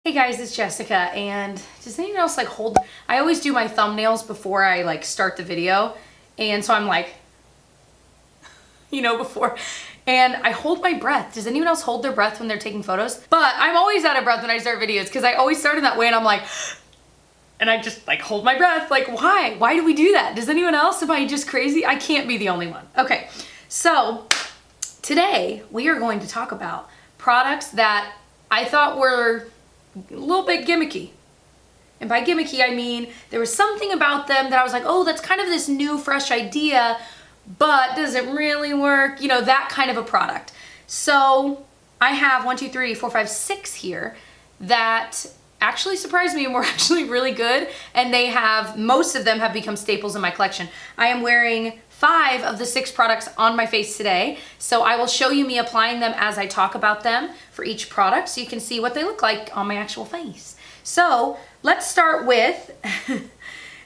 Hey guys, it's Jessica, and does anyone else like hold, I always do my thumbnails before I like start the video, and so I'm like, before, and I hold my breath. Does anyone else hold their breath when they're taking photos? But I'm always out of breath when I start videos because I always start in that way and I'm like, and I just like hold my breath. Like, why? Why do we do that? Does anyone else? Am I just crazy? I can't be the only one. Okay, so today we are going to talk about products that I thought were a little bit gimmicky. And by gimmicky, I mean there was something about them that I was like, oh, that's kind of this new, fresh idea, but does it really work? You know, that kind of a product. So I have 1, 2, 3, 4, 5, 6 here that actually surprised me and were actually really good. And they have, most of them have become staples in my collection. I am wearing 5 of the 6 products on my face today. So I will show you me applying them as I talk about them for each product so you can see what they look like on my actual face. So let's start with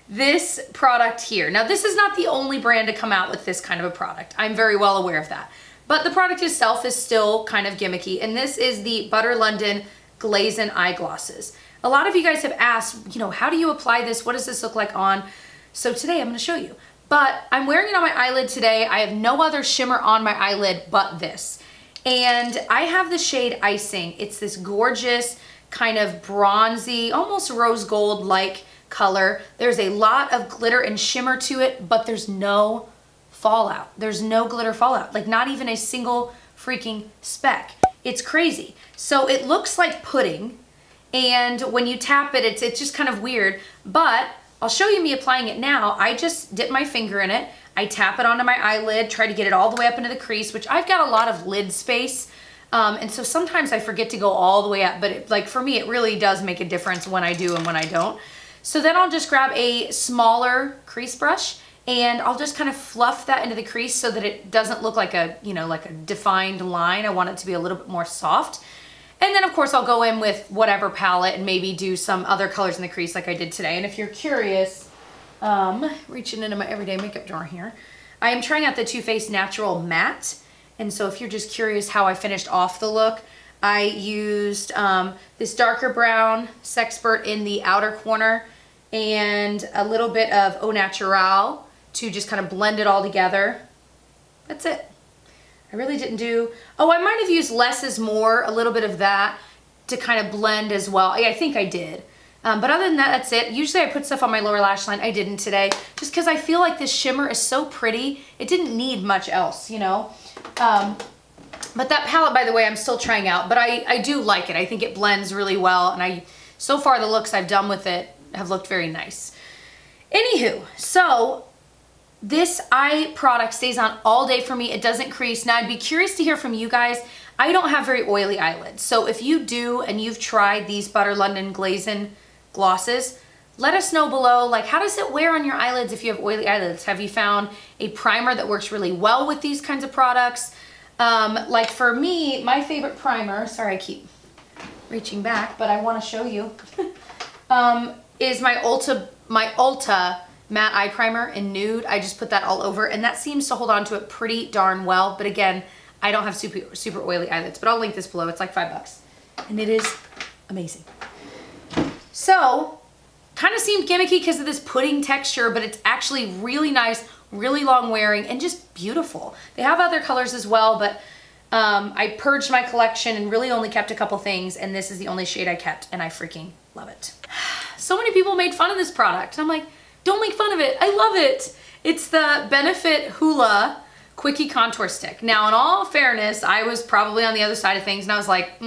this product here. Now this is not the only brand to come out with this kind of a product. I'm very well aware of that. But the product itself is still kind of gimmicky. And this is the Butter London Glazen Eyeglosses. A lot of you guys have asked, how do you apply this? What does this look like on? So today I'm gonna show you. But I'm wearing it on my eyelid today. I have no other shimmer on my eyelid but this. And I have the shade Icing. It's this gorgeous kind of bronzy, almost rose gold-like color. There's a lot of glitter and shimmer to it, but there's no fallout. There's no glitter fallout, like not even a single freaking speck. It's crazy. So it looks like pudding, and when you tap it, it's just kind of weird, but I'll show you me applying it now. I just dip my finger in it. I tap it onto my eyelid, try to get it all the way up into the crease, which I've got a lot of lid space. And so sometimes I forget to go all the way up, but for me, it really does make a difference when I do and when I don't. So then I'll just grab a smaller crease brush and I'll just kind of fluff that into the crease so that it doesn't look like a, like a defined line. I want it to be a little bit more soft. And then of course I'll go in with whatever palette and maybe do some other colors in the crease like I did today. And if you're curious, reaching into my everyday makeup drawer here, I am trying out the TooFaced Natural Matte. And so if you're just curious how I finished off the look, I used this darker brown Sexpert in the outer corner and a little bit of Au Naturel to just kind of blend it all together. That's it. I really didn't do, I might have used less is more, a little bit of that to kind of blend as well. I think I did. But other than that, that's it. Usually I put stuff on my lower lash line. I didn't today, just because I feel like this shimmer is so pretty. It didn't need much else, But that palette, by the way, I'm still trying out, but I do like it. I think it blends really well, and so far the looks I've done with it have looked very nice. Anywho, so this eye product stays on all day for me. It doesn't crease. Now I'd be curious to hear from you guys. I don't have very oily eyelids, so if you do and you've tried these Butter London Glazen glosses, let us know below, like, how does it wear on your eyelids if you have oily eyelids? Have you found a primer that works really well with these kinds of products? Like for me, my favorite primer, sorry I keep reaching back, but I want to show you, is my Ulta matte eye primer in Nude. I just put that all over, and that seems to hold on to it pretty darn well. But again, I don't have super oily eyelids, but I'll link this below. It's like $5, and it is amazing. So, kind of seemed gimmicky because of this pudding texture, but it's actually really nice, really long wearing, and just beautiful. They have other colors as well, but I purged my collection and really only kept a couple things, and this is the only shade I kept, and I freaking love it. So many people made fun of this product, and I'm like, don't make fun of it. I love it. It's the Benefit Hoola Quickie Contour Stick. Now, in all fairness, I was probably on the other side of things, and I was like,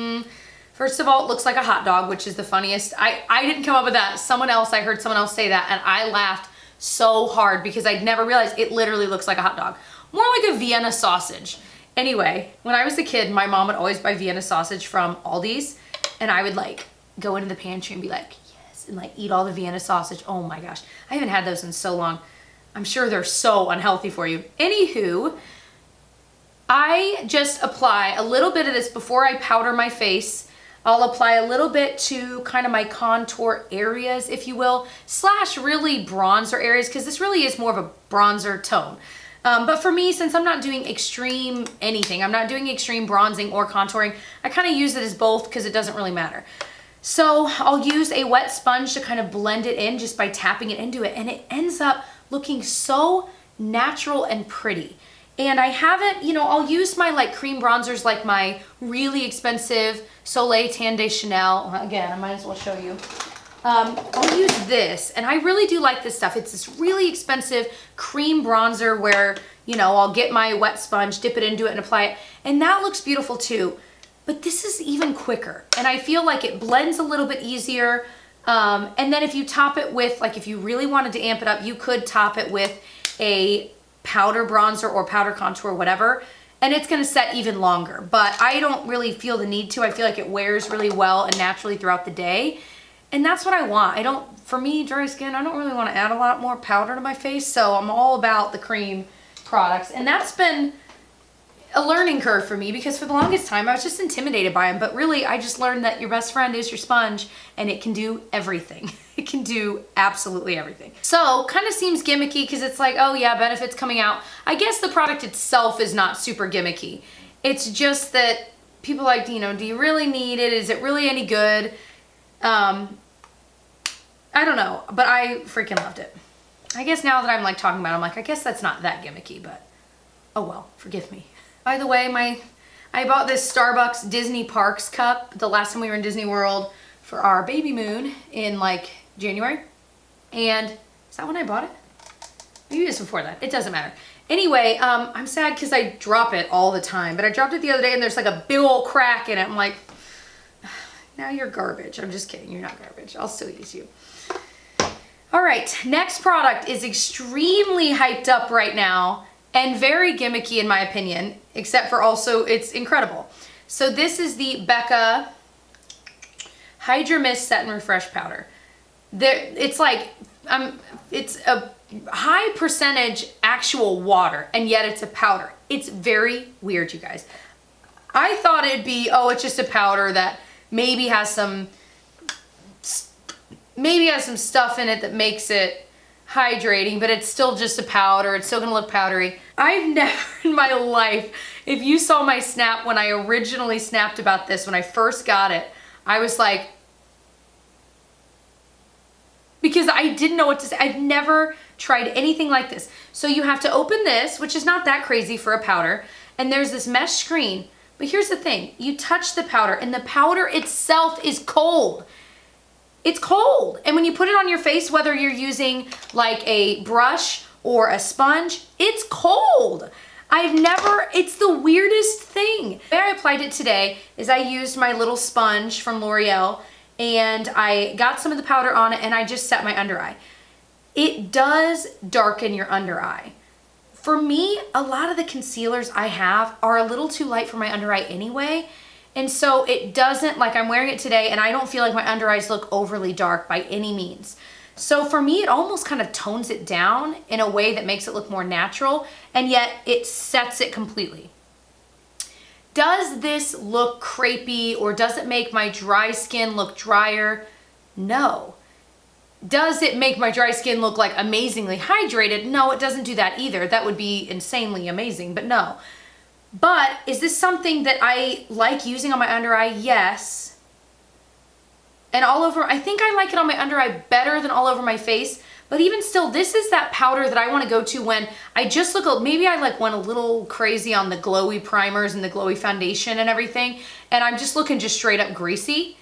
first of all, it looks like a hot dog, which is the funniest. I didn't come up with that. I heard someone else say that, and I laughed so hard because I'd never realized it literally looks like a hot dog. More like a Vienna sausage. Anyway, when I was a kid, my mom would always buy Vienna sausage from Aldi's, and I would like go into the pantry and be like, yes, and like eat all the Vienna sausage. Oh my gosh, I haven't had those in so long. I'm sure they're so unhealthy for you. Anywho, I just apply a little bit of this before I powder my face. I'll apply a little bit to kind of my contour areas, if you will, / really bronzer areas, because this really is more of a bronzer tone. But for me, since I'm not doing extreme anything, I'm not doing extreme bronzing or contouring, I kind of use it as both because it doesn't really matter. So I'll use a wet sponge to kind of blend it in just by tapping it into it, and it ends up looking so natural and pretty. And I haven't, you know, I'll use my like cream bronzers, like my really expensive Soleil Tan de Chanel. Again, I might as well show you. I'll use this, and I really do like this stuff. It's this really expensive cream bronzer where, you know, I'll get my wet sponge, dip it into it and apply it, and that looks beautiful too. But this is even quicker, and I feel like it blends a little bit easier. And then if you top it with, like if you really wanted to amp it up, you could top it with a powder bronzer or powder contour, whatever, and it's gonna set even longer. But I don't really feel the need to. I feel like it wears really well and naturally throughout the day. And that's what I want. For me, dry skin, I don't really want to add a lot more powder to my face, so I'm all about the cream products. And that's been a learning curve for me, because for the longest time I was just intimidated by them, but really I just learned that your best friend is your sponge, and it can do everything. It can do absolutely everything. So kind of seems gimmicky because it's like, oh yeah, benefits coming out. I guess the product itself is not super gimmicky. It's just that people like, you know, do you really need it? Is it really any good? I don't know, but I freaking loved it. I guess now that I'm like talking about it, I'm like, I guess that's not that gimmicky, but oh well, forgive me. By the way, I bought this Starbucks Disney Parks cup the last time we were in Disney World for our baby moon in like January. And is that when I bought it? Maybe it was before that. It doesn't matter. Anyway, I'm sad because I drop it all the time, but I dropped it the other day and there's like a big old crack in it. I'm like, now you're garbage. I'm just kidding. You're not garbage. I'll still use you. All right, next product is extremely hyped up right now and very gimmicky in my opinion, except for also it's incredible. So this is the Becca Hydra Mist Set and Refresh Powder. It's like, it's a high percentage actual water, and yet it's a powder. It's very weird, you guys. I thought it'd be, oh, it's just a powder that maybe has some stuff in it that makes it hydrating, but it's still just a powder. It's still gonna look powdery. I've never in my life, if you saw my snap when I originally snapped about this, when I first got it, I was like, because I didn't know what to say. I've never tried anything like this. So you have to open this, which is not that crazy for a powder, and there's this mesh screen. But here's the thing, you touch the powder and the powder itself is cold. It's cold. And when you put it on your face, whether you're using like a brush or a sponge, it's cold. It's the weirdest thing. The way I applied it today is I used my little sponge from L'Oreal, and I got some of the powder on it and I just set my under eye. It does darken your under eye. For me, a lot of the concealers I have are a little too light for my under eye anyway. And so it doesn't, like I'm wearing it today and I don't feel like my under eyes look overly dark by any means. So for me, it almost kind of tones it down in a way that makes it look more natural, and yet it sets it completely. Does this look crepey, or does it make my dry skin look drier? No. Does it make my dry skin look like amazingly hydrated? No, it doesn't do that either. That would be insanely amazing, but no. But is this something that I like using on my under eye? Yes. And all over, I think I like it on my under eye better than all over my face. But even still, this is that powder that I want to go to when I just look, maybe I like went a little crazy on the glowy primers and the glowy foundation and everything, and I'm just looking just straight up greasy.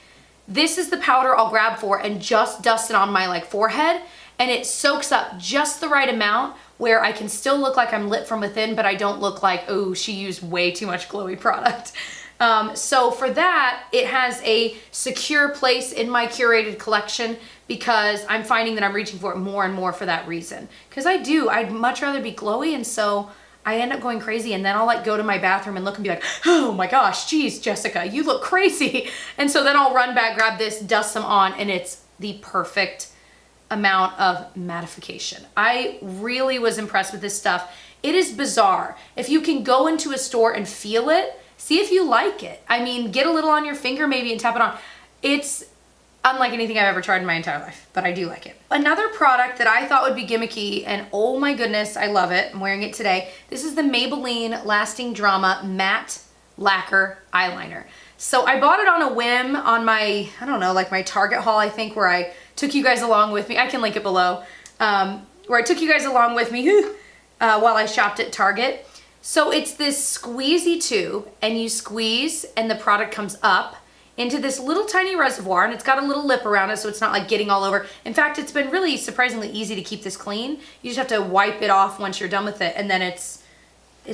This is the powder I'll grab for and just dust it on my like forehead, and it soaks up just the right amount where I can still look like I'm lit from within, but I don't look like, oh, she used way too much glowy product. So for that, it has a secure place in my curated collection because I'm finding that I'm reaching for it more and more for that reason. Because I'd much rather be glowy, and so I end up going crazy, and then I'll like go to my bathroom and look and be like, oh my gosh, geez, Jessica, you look crazy. And so then I'll run back, grab this, dust some on, and it's the perfect amount of mattification. I really was impressed with this stuff. It is bizarre. If you can go into a store and feel it, see if you like it. I mean, get a little on your finger maybe and tap it on. It's unlike anything I've ever tried in my entire life, but I do like it. Another product that I thought would be gimmicky, and oh my goodness, I love it. I'm wearing it today. This is the Maybelline Lasting Drama Matte Lacquer Eyeliner. So I bought it on a whim on my, I don't know, like my Target haul, I think, where I took you guys along with me. I can link it below. Where I took you guys along with me while I shopped at Target. So it's this squeezy tube, and you squeeze and the product comes up into this little tiny reservoir, and it's got a little lip around it so it's not like getting all over. In fact, it's been really surprisingly easy to keep this clean. You just have to wipe it off once you're done with it, and then it's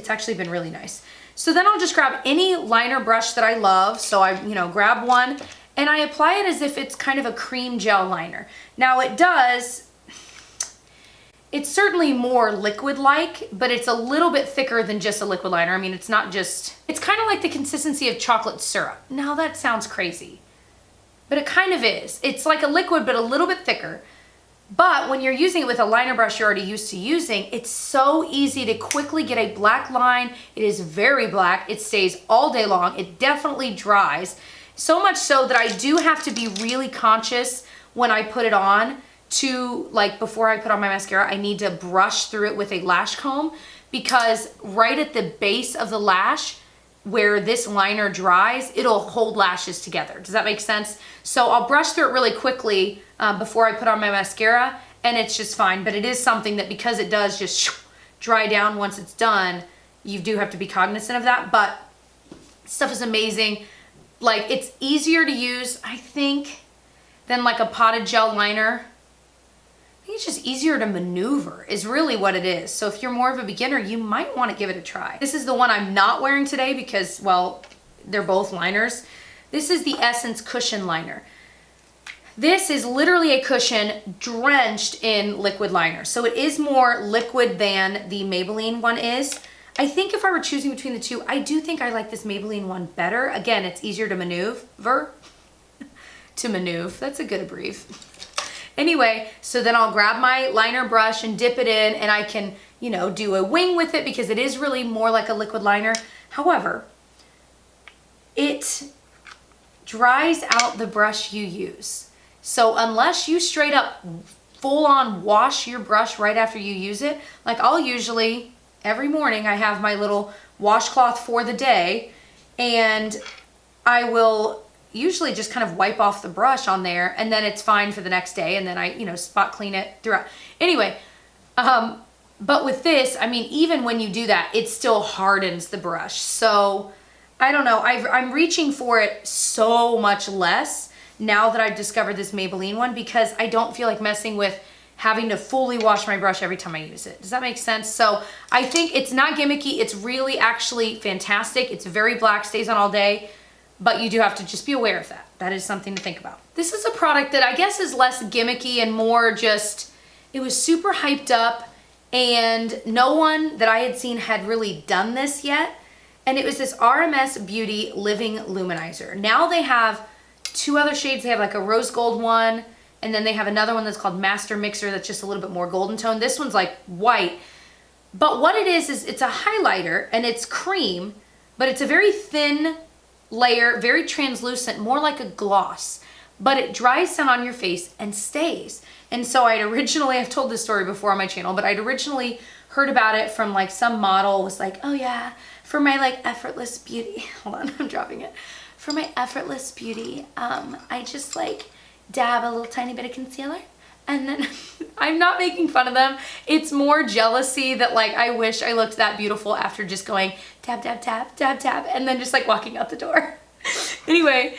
actually been really nice. So then I'll just grab any liner brush that I love. So I, grab one and I apply it as if it's kind of a cream gel liner. Now it's certainly more liquid-like, but it's a little bit thicker than just a liquid liner. I mean, it's not just, it's kind of like the consistency of chocolate syrup. Now that sounds crazy, but it kind of is. It's like a liquid, but a little bit thicker. But when you're using it with a liner brush you're already used to using, it's so easy to quickly get a black line. It is very black. It stays all day long. It definitely dries. So much so that I do have to be really conscious when I put it on to, like, before I put on my mascara, I need to brush through it with a lash comb, because right at the base of the lash where this liner dries, it'll hold lashes together. Does that make sense? So I'll brush through it really quickly before I put on my mascara, and it's just fine. But it is something that, because it does just dry down once it's done, you do have to be cognizant of that. But stuff is amazing. Like, it's easier to use, I think, than like a potted gel liner. I think it's just easier to maneuver is really what it is. So if you're more of a beginner, you might want to give it a try. This is the one I'm not wearing today because, well, they're both liners. This is the Essence Cushion Liner. This is literally a cushion drenched in liquid liner. So it is more liquid than the Maybelline one is. I think if I were choosing between the two, I do think I like this Maybelline one better. Again, it's easier to maneuver. To maneuver, that's a good abbrev. Anyway, so then I'll grab my liner brush and dip it in, and I can, do a wing with it because it is really more like a liquid liner. However, it dries out the brush you use. So unless you straight up full on wash your brush right after you use it, like I'll usually, every morning I have my little washcloth for the day, and I will usually just kind of wipe off the brush on there, and then it's fine for the next day, and then I, spot clean it throughout. Anyway, but with this, I mean, even when you do that, it still hardens the brush. So I don't know, I'm reaching for it so much less now that I've discovered this Maybelline one, because I don't feel like messing with having to fully wash my brush every time I use it. Does that make sense? So I think it's not gimmicky. It's really actually fantastic. It's very black, stays on all day. But you do have to just be aware of that. That is something to think about. This is a product that I guess is less gimmicky and more just, it was super hyped up, and no one that I had seen had really done this yet. And it was this RMS Beauty Living Luminizer. Now they have two other shades. They have like a rose gold one, and then they have another one that's called Master Mixer that's just a little bit more golden tone. This one's like white. But what it is it's a highlighter, and it's cream, but it's a very thin layer, very translucent, more like a gloss, but it dries down on your face and stays. And so I've told this story before on my channel, but I'd originally heard about it from like some model was like, oh yeah, for my like effortless beauty, hold on, I'm dropping it. For my effortless beauty, I just like dab a little tiny bit of concealer, and then I'm not making fun of them. It's more jealousy that like I wish I looked that beautiful after just going dab, dab, dab, dab, dab, and then just like walking out the door. Anyway,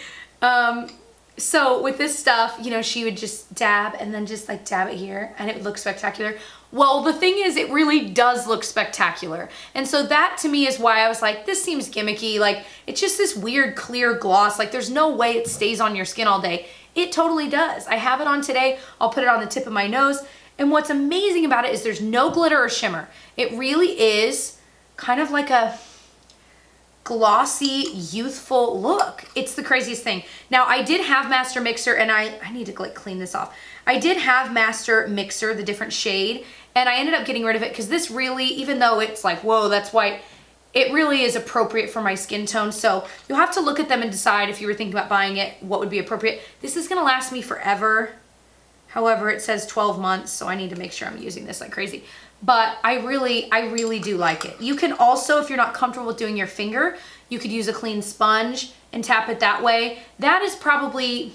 so with this stuff, she would just dab and then just like dab it here, and it would look spectacular. Well, the thing is, it really does look spectacular. And so that to me is why I was like, this seems gimmicky. Like, it's just this weird clear gloss. Like, there's no way it stays on your skin all day. It totally does. I have it on today. I'll put it on the tip of my nose. And what's amazing about it is there's no glitter or shimmer. It really is kind of like a glossy, youthful look. It's the craziest thing. Now, I did have Master Mixer, and I need to like clean this off. I did have Master Mixer, the different shade, and I ended up getting rid of it because this really, even though it's like, whoa, that's white, it really is appropriate for my skin tone. So you'll have to look at them and decide if you were thinking about buying it, what would be appropriate. This is gonna last me forever. However, it says 12 months, so I need to make sure I'm using this like crazy. But I really do like it. You can also, if you're not comfortable with doing your finger, You could use a clean sponge and tap it that way. That is probably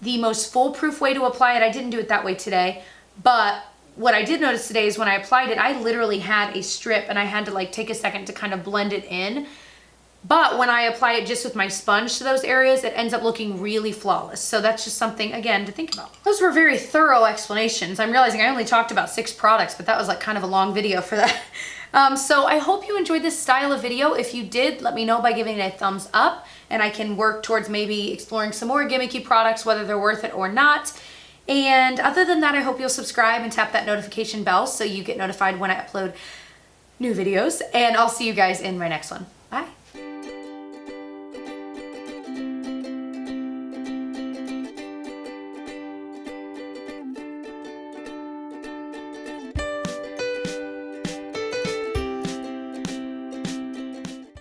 the most foolproof way to apply it. I didn't do it that way today, but what I did notice today is when I applied it, I literally had a strip and I had to like take a second to kind of blend it in. But when I apply it just with my sponge to those areas, it ends up looking really flawless. So that's just something, again, to think about. Those were very thorough explanations. I'm realizing I only talked about 6 products, but that was like kind of a long video for that. So I hope you enjoyed this style of video. If you did, let me know by giving it a thumbs up, and I can work towards maybe exploring some more gimmicky products, whether they're worth it or not. And other than that, I hope you'll subscribe and tap that notification bell so you get notified when I upload new videos. And I'll see you guys in my next one. Bye.